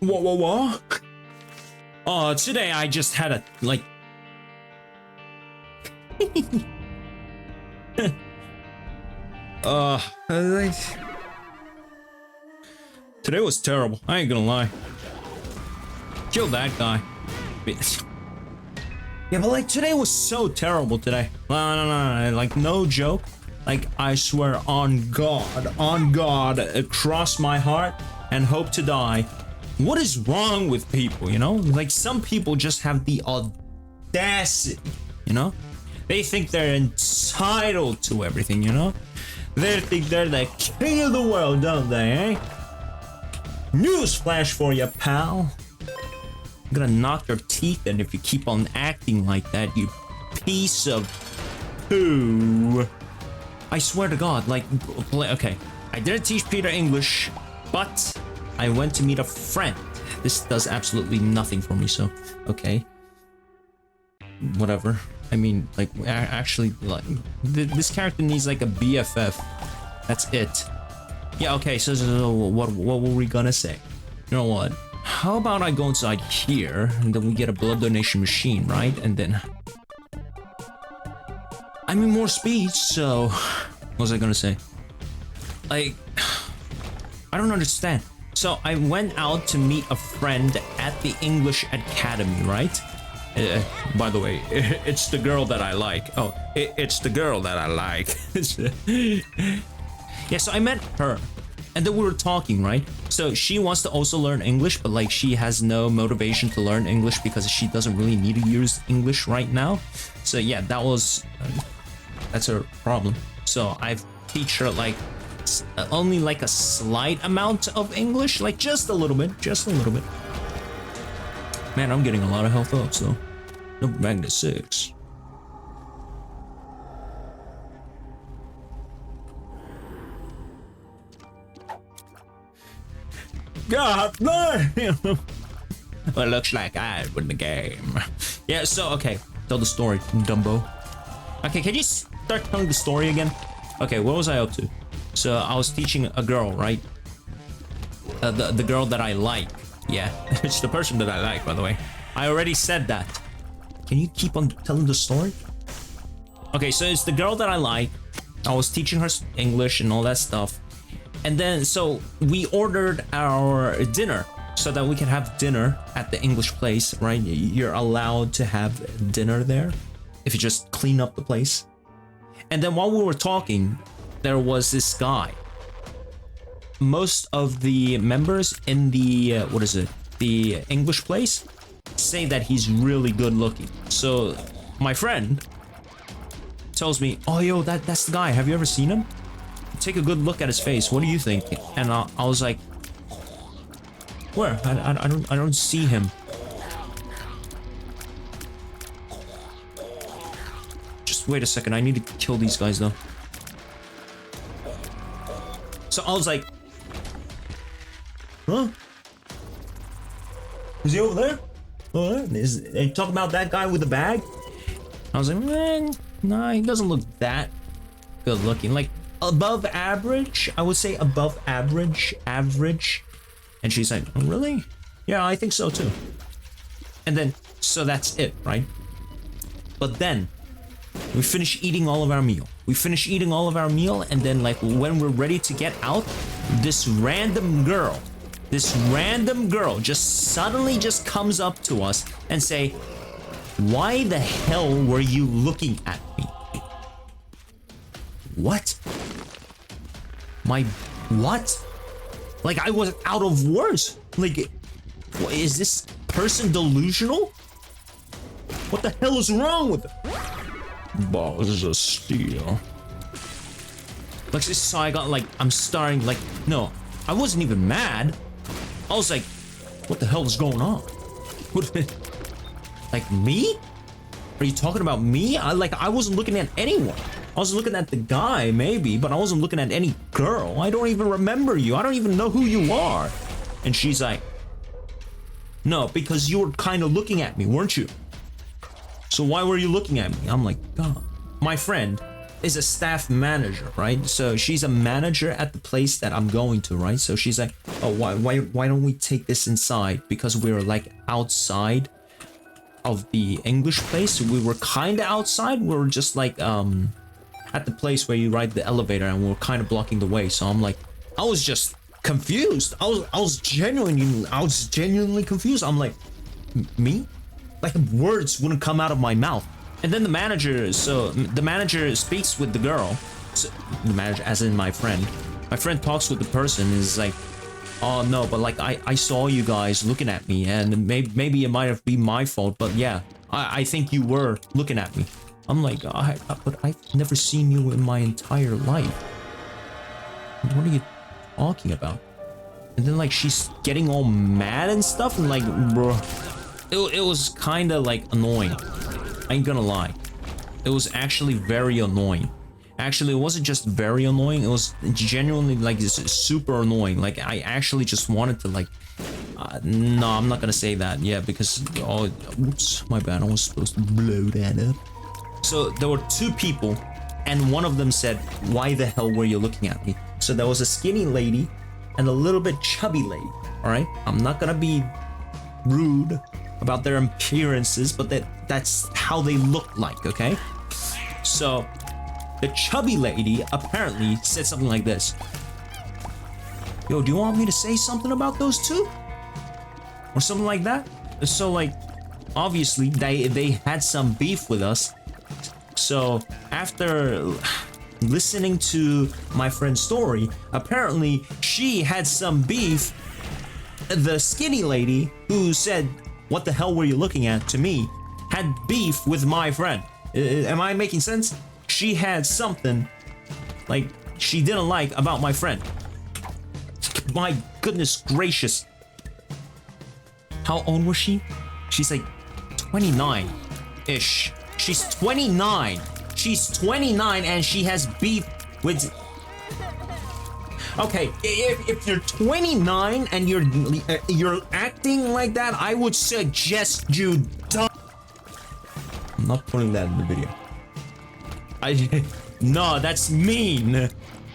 What? Today I just had a, like... Today was terrible. I ain't gonna lie. Kill that guy. Yeah, but like today was so terrible today. No, like no joke. Like I swear on God, across my heart and hope to die. What is wrong with people, you know? Like some people just have the audacity, you know? They think they're entitled to everything, you know? They think they're the king of the world, don't they, eh? Newsflash for you, pal. I'm gonna knock your teeth in if you keep on acting like that, you piece of poo. I swear to God, like, okay, I didn't teach Peter English, but I went to meet a friend. This does absolutely nothing for me, so, okay. Whatever. I mean, like, actually, like, this character needs, like, a BFF. That's it. Yeah, okay, so what were we gonna say? You know what? How about I go inside here, and then we get a blood donation machine, right? And then... I mean, more speed, so... What was I gonna say? Like... I don't understand. So, I went out to meet a friend at the English Academy, right? By the way, it's the girl that I like. Oh, it's the girl that I like. Yeah, so I met her. And then we were talking, right? So she wants to also learn English, but like she has no motivation to learn English because she doesn't really need to use English right now. So yeah, that's her problem. So I've teach her like only like a slight amount of English, like just a little bit. Man, I'm getting a lot of health up, so no Magnet 6. God damn! Well, it looks like I win the game. Yeah, so, okay. Tell the story, Dumbo. Okay, can you start telling the story again? Okay, what was I up to? So, I was teaching a girl, right? The girl that I like. Yeah, it's the person that I like, by the way. I already said that. Can you keep on telling the story? Okay, so it's the girl that I like. I was teaching her English and all that stuff. And then, so we ordered our dinner so that we can have dinner at the English place, right? You're allowed to have dinner there if you just clean up the place. And then while we were talking, there was this guy. Most of the members in the, the English place say that he's really good looking. So my friend tells me, oh, yo, that's the guy. Have you ever seen him? Take a good look at his face. What do you think? And I was like, where? I don't see him. Just wait a second. I need to kill these guys though. So I was like, huh? Is he over there? Oh, they talk about that guy with the bag? I was like, man, nah, he doesn't look that good looking. Like, above average, I would say above average. And she's like, oh, really? Yeah, I think so too. And then, so that's it, right? But then, we finish eating all of our meal. And then, like, when we're ready to get out, this random girl just suddenly just comes up to us and say, why the hell were you looking at me? What? What? Like, I was out of words. Like, is this person delusional? What the hell is wrong with it? Balls of steel. Like, so I got, like, I'm starting, like, no, I wasn't even mad. I was like, what the hell is going on? What, like, me? Are you talking about me? I wasn't looking at anyone. I was looking at the guy, maybe, but I wasn't looking at any girl. I don't even remember you. I don't even know who you are. And she's like, no, because you were kind of looking at me, weren't you? So why were you looking at me? I'm like, God. My friend is a staff manager, right? So she's a manager at the place that I'm going to, right? So she's like, oh, why don't we take this inside? Because we were like outside of the English place. We were kind of outside. We were just like at the place where you ride the elevator, and we were kind of blocking the way. So I'm like, I was just confused. I was genuinely confused. I'm like, me? Like words wouldn't come out of my mouth. And then the manager speaks with the girl. So, the manager, as in my friend. My friend talks with the person and is like, oh no, but like I saw you guys looking at me, and maybe it might have been my fault, but yeah, I think you were looking at me. I'm like, but I've never seen you in my entire life. What are you talking about? And then like she's getting all mad and stuff, and like, bro, it was kind of like annoying. I ain't gonna lie, it was actually very annoying. Actually, it wasn't just very annoying, it was genuinely like super annoying. Like I actually just wanted to like no, I'm not gonna say that, yeah, because oh, oops, my bad, I was supposed to blow that up. So there were two people, and one of them said, why the hell were you looking at me? So there was a skinny lady and a little bit chubby lady. All right, I'm not gonna be rude about their appearances, but that's how they look like, okay? So the chubby lady apparently said something like this: yo, do you want me to say something about those two? Or something like that. So like, obviously they had some beef with us. So after listening to my friend's story, apparently she had some beef. The skinny lady who said, what the hell were you looking at, to me, had beef with my friend. Am I making sense? She had something like she didn't like about my friend. My goodness gracious. How old was she? She's like 29-ish. She's 29. She's 29 and she has beef with... Okay, if you're 29 and you're acting like that, I would suggest you don't. I'm not putting that in the video. No, that's mean.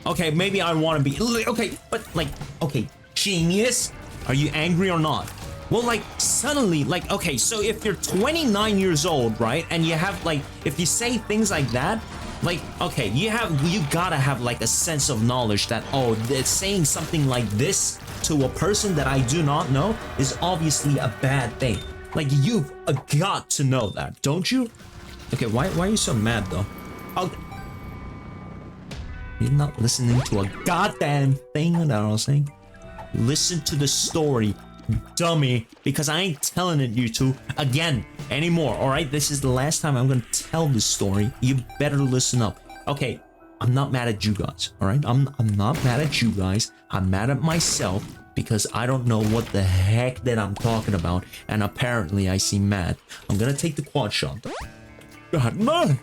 Okay, maybe I want to be okay, but like, okay, genius, are you angry or not? Well, like suddenly, like, okay, so if you're 29 years old, right, and you have like, if you say things like that, like, okay, you gotta have like a sense of knowledge that, oh, saying something like this to a person that I do not know is obviously a bad thing. Like, you've got to know that, don't you? Okay, why are you so mad though? Oh, you're not listening to a goddamn thing that I was saying. Listen to the story, dummy, because I ain't telling it you to again anymore. All right, this is the last time I'm gonna tell this story. You better listen up. Okay, I'm not mad at you guys. All right, I'm not mad at you guys. I'm mad at myself because I don't know what the heck that I'm talking about, and apparently I seem mad. I'm gonna take the quad shot. God, no!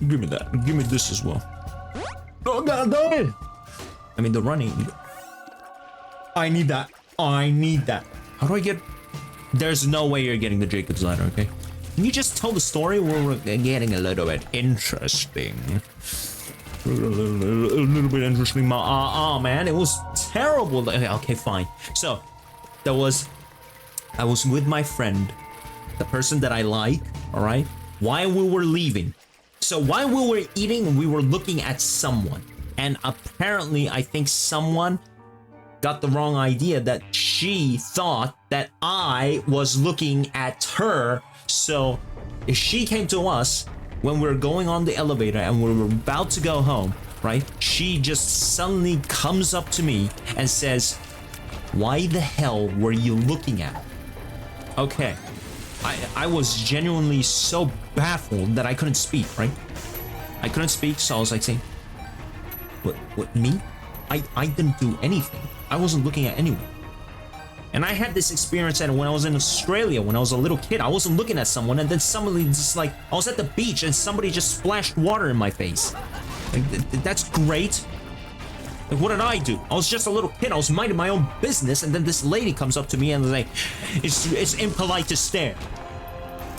Give me that. Give me this as well. Oh God, no! I mean the running. I need that. I need that. How do I get... There's no way you're getting the Jacob's ladder, okay? Can you just tell the story? We're getting a little bit interesting. A little bit interesting. Man, it was terrible. Okay, fine. So, I was with my friend, the person that I like, all right? While we were leaving. So while we were eating, we were looking at someone. And apparently, I think someone got the wrong idea that she thought that I was looking at her. So if she came to us when we were going on the elevator and we were about to go home, right? She just suddenly comes up to me and says, why the hell were you looking at? Okay. I was genuinely so baffled that I couldn't speak, right? I couldn't speak, so I was like saying, what, me? I didn't do anything. I wasn't looking at anyone. And I had this experience when I was in Australia, when I was a little kid. I wasn't looking at someone, and then somebody just like, I was at the beach and somebody just splashed water in my face. Like, that's great. Like, what did I do? I was just a little kid. I was minding my own business, and then this lady comes up to me and is like, it's impolite to stare.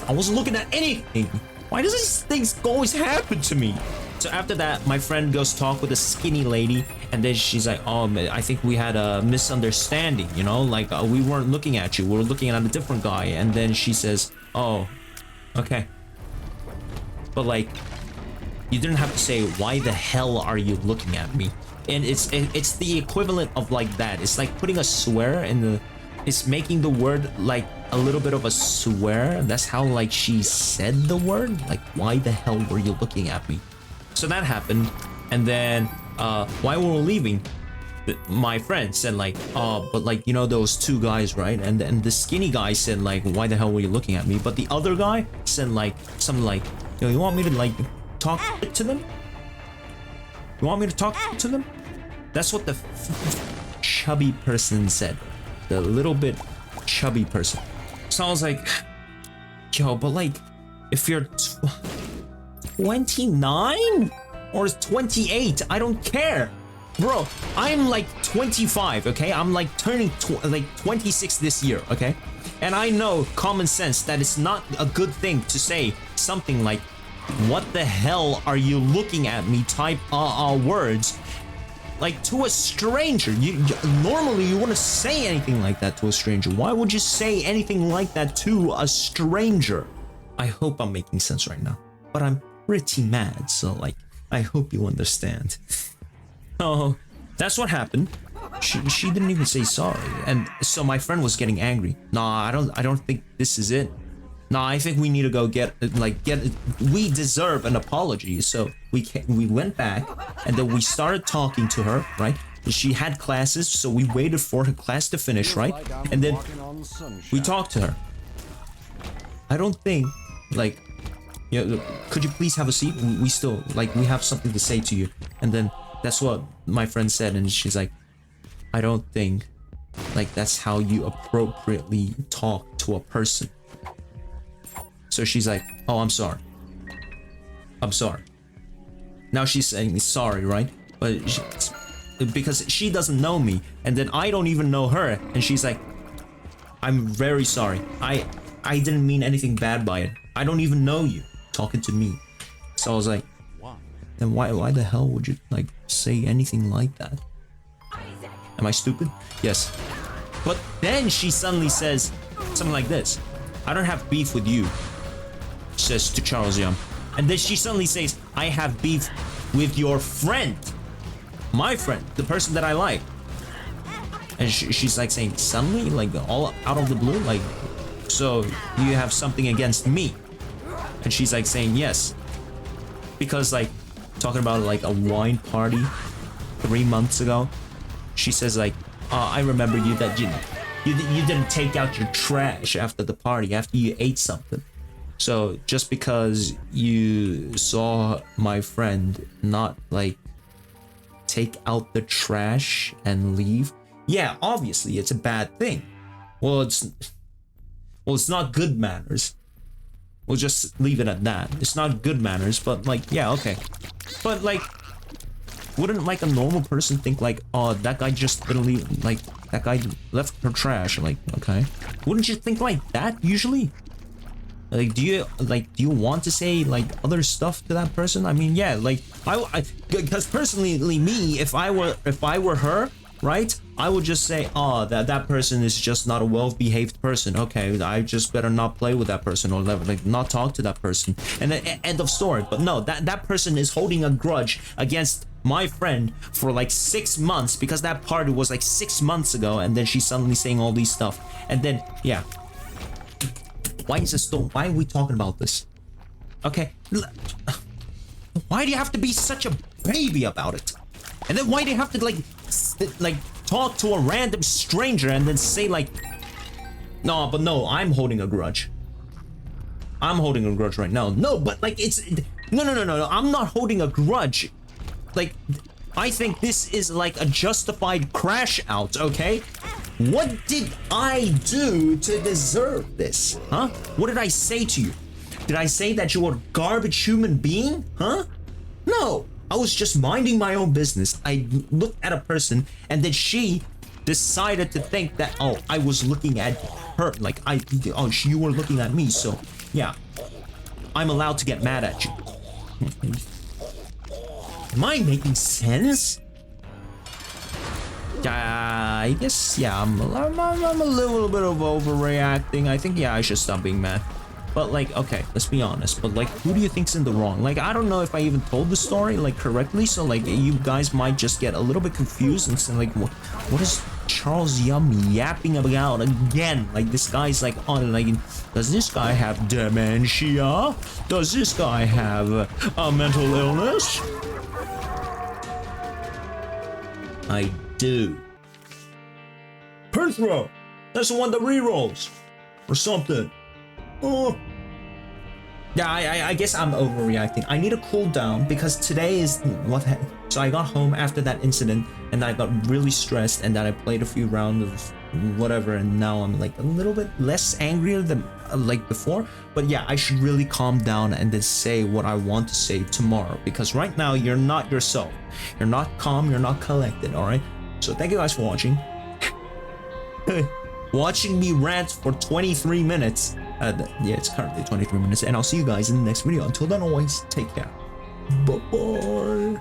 I wasn't looking at anything. Why does these things always happen to me? So after that, my friend goes talk with a skinny lady, and then she's like, "Oh, I think we had a misunderstanding. You know, like we weren't looking at you. We were looking at a different guy." And then she says, "Oh, okay." But like, you didn't have to say, "Why the hell are you looking at me?" And it's the equivalent of like that. It's like putting a swear in the. It's making the word like a little bit of a swear. That's how like she said the word. Like, why the hell were you looking at me? So that happened, and then while we were leaving, my friend said like, "Oh, but like, you know those two guys, right?" And then the skinny guy said like, "Why the hell were you looking at me?" But the other guy said like something like, "You know, you want me to like talk to them? You want me to talk to them?" That's what the chubby person said. The little bit chubby person. So I was like, "Yo, but like, if you're 29 or 28, I don't care, bro. I'm like 25, okay? I'm like turning like 26 this year, okay? And I know common sense that it's not a good thing to say something like, 'What the hell are you looking at me?' type words like to a stranger. You normally you wouldn't say anything like that to a stranger. Why would you say anything like that to a stranger?" I hope I'm making sense right now, but I'm pretty mad, so like I hope you understand. Oh, that's what happened. She didn't even say sorry, and so my friend was getting angry. Nah, I don't think this is it. Nah, I think we need to go get we deserve an apology. So we went back, and then we started talking to her, right? She had classes, so we waited for her class to finish, right? And then we talked to her. I don't think like, "Yeah, could you please have a seat? We still like we have something to say to you." And then that's what my friend said, and she's like, "I don't think like that's how you appropriately talk to a person." So she's like, "Oh, I'm sorry. I'm sorry." Now she's saying sorry, right? But because she doesn't know me, and then I don't even know her, and she's like, "I'm very sorry. I didn't mean anything bad by it. I don't even know you talking to me." So I was like, then why the hell would you like say anything like that? Am I stupid? Yes. But then she suddenly says something like this: "I don't have beef with you," says to Charles Young. And then she suddenly says, "I have beef with your friend. My friend, the person that I like." And she's like saying, suddenly, like all out of the blue, like, "So you have something against me?" And she's like saying, "Yes." Because like talking about like a wine party 3 months ago, she says like, "I remember you that you didn't take out your trash after the party, after you ate something. So just because you saw my friend not like take out the trash and leave, yeah, obviously it's a bad thing. Well, it's not good manners. We'll just leave it at that. It's not good manners, but like, yeah, okay. But like, wouldn't like a normal person think like, oh, that guy just didn't leave, like that guy left her trash, like, okay. Wouldn't you think like that usually? Like, do you want to say like other stuff to that person? I mean, yeah, like because personally me, if I were her, right, I would just say, oh, that person is just not a well-behaved person. Okay, I just better not play with that person, or like not talk to that person, and then end of story. But no, that person is holding a grudge against my friend for like 6 months, because that party was like 6 months ago, and then she's suddenly saying all these stuff, and then yeah. Why is this still? Why are we talking about this? Okay. Why do you have to be such a baby about it? And then why do you have to like talk to a random stranger and then say like, no, but no, I'm holding a grudge. I'm holding a grudge right now. No, but like it's no. I'm not holding a grudge. Like, I think this is like a justified crash out, okay? What did I do to deserve this? Huh? What did I say to you? Did I say that you were a garbage human being? Huh? No. I was just minding my own business. I looked at a person, and then she decided to think that, oh, I was looking at her. Like, you were looking at me, so yeah. I'm allowed to get mad at you. Am I making sense? I guess, yeah, I'm a little bit of overreacting. I think, yeah, I should stop being mad. But like, okay, let's be honest. But like, who do you think's in the wrong? Like, I don't know if I even told the story like correctly. So like, you guys might just get a little bit confused and say like, what is Charles Yum yapping about again? Like, this guy's like on like, does this guy have dementia? Does this guy have a mental illness? I do. Perthrow! That's the one that rerolls! Or something. Oh. Yeah, I guess I'm overreacting. I need a cooldown because today is what the heck. So I got home after that incident and I got really stressed and then I played a few rounds of whatever and now I'm like a little bit less angrier than like before. But yeah, I should really calm down and then say what I want to say tomorrow because right now you're not yourself. You're not calm, you're not collected, alright? So thank you guys for watching. Watching me rant for 23 minutes. Yeah, it's currently 23 minutes and I'll see you guys in the next video. Until then, always take care. Bye-bye.